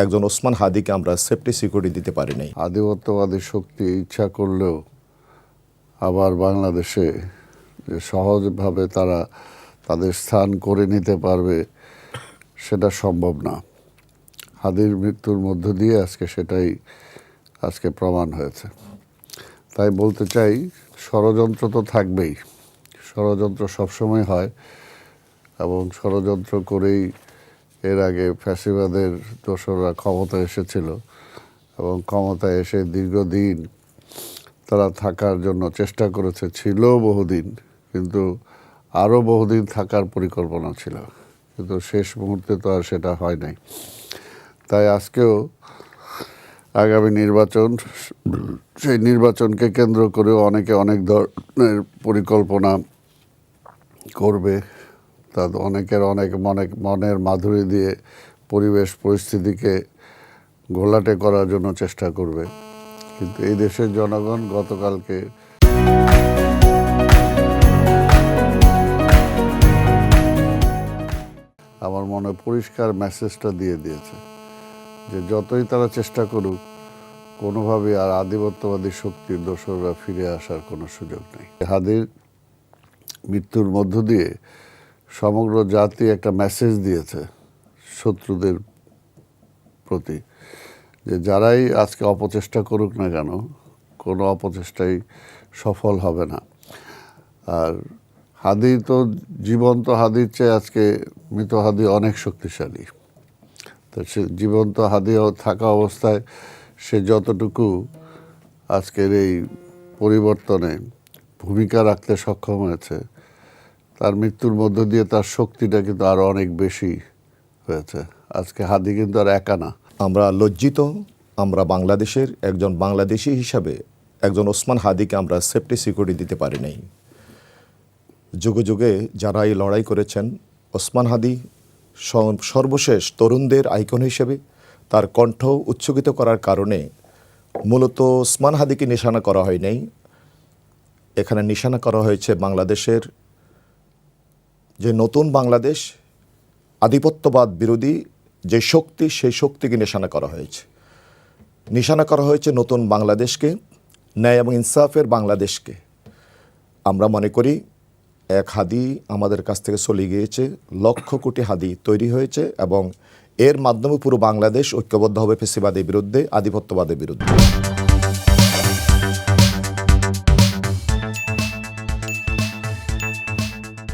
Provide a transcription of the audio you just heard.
একজন ওসমান হাদিকে আমরা সেফটি সিকিউরিটি দিতে পারি নাই। আধিপত্যবাদী শক্তি ইচ্ছা করলেও আবার বাংলাদেশে যে সহজভাবে তারা তাদের স্থান করে নিতে পারবে সেটা সম্ভব না। হাদির মৃত্যুর মধ্য দিয়ে সেটাই প্রমাণ হয়েছে। তাই বলতে চাই, ষড়যন্ত্র তো থাকবেই, ষড়যন্ত্র সবসময় হয় এবং ষড়যন্ত্র করেই এর আগে ফ্যাসিবাদের দোসররা ক্ষমতা এসেছিল এবং ক্ষমতায় এসে দীর্ঘদিন তারা থাকার জন্য চেষ্টা করেছে, ছিল বহুদিন, কিন্তু আরও বহুদিন থাকার পরিকল্পনা ছিল, কিন্তু শেষ মুহূর্তে তো আর সেটা হয় নাই। তাই আজকেও আগামী নির্বাচন, সেই নির্বাচনকে কেন্দ্র করেও অনেকে অনেক ধরনের পরিকল্পনা করবে। তাদের অনেকের অনেক মনের মাধুরী দিয়ে পরিবেশ পরিস্থিতিকে ঘোলাটে করার জন্য চেষ্টা করবে। কিন্তু এই দেশের জনগণ গতকালকে আমার মনে পরিষ্কার মেসেজটা দিয়ে দিয়েছে যে যতই তারা চেষ্টা করুক, কোনোভাবেই আর আধিপত্যবাদী শক্তির দোসররা ফিরে আসার কোনো সুযোগ নেই। হাদির মৃত্যুর মধ্য দিয়ে সমগ্র জাতি একটা মেসেজ দিয়েছে শত্রুদের প্রতি, যে যারাই আজকে অপচেষ্টা করুক না কেন, কোনো অপচেষ্টাই সফল হবে না। আর হাদি তো জীবন্ত হাদির চেয়ে আজকে মৃত হাদি অনেক শক্তিশালী। তো সে জীবন্ত হাদি থাকা অবস্থায় সে যতটুকু আজকের এই পরিবর্তনে ভূমিকা রাখতে সক্ষম হয়েছে, তার মৃত্যুর মধ্য দিয়ে তার শক্তিটা কিন্তু আরও অনেক বেশি হয়েছে। আজকে হাদি কিন্তু আর একা না। আমরা লজ্জিত, আমরা বাংলাদেশের একজন বাংলাদেশি হিসাবে একজন ওসমান হাদিকে আমরা সেফটি সিকিউরিটি দিতে পারি নাই। যুগে যুগে যারা এই লড়াই করেছেন, ওসমান হাদি সর্বশেষ তরুণদের আইকন হিসেবে তার কণ্ঠ উচ্চকিত করার কারণে মূলত ওসমান হাদিকে নিশানা করা হয় নাই, এখানে নিশানা করা হয়েছে বাংলাদেশের যে নতুন বাংলাদেশ, আধিপত্যবাদ বিরোধী যে শক্তি, সেই শক্তিকে নিশানা করা হয়েছে। নিশানা করা হয়েছে নতুন বাংলাদেশকে, ন্যায় এবং ইনসাফের বাংলাদেশকে। আমরা মনে করি এক হাদি আমাদের কাছ থেকে চলে গিয়েছে, লক্ষ কোটি হাদি তৈরি হয়েছে এবং এর মাধ্যমে পুরো বাংলাদেশ ঐক্যবদ্ধ হবে ফ্যাসিবাদের বিরুদ্ধে, আধিপত্যবাদের বিরুদ্ধে।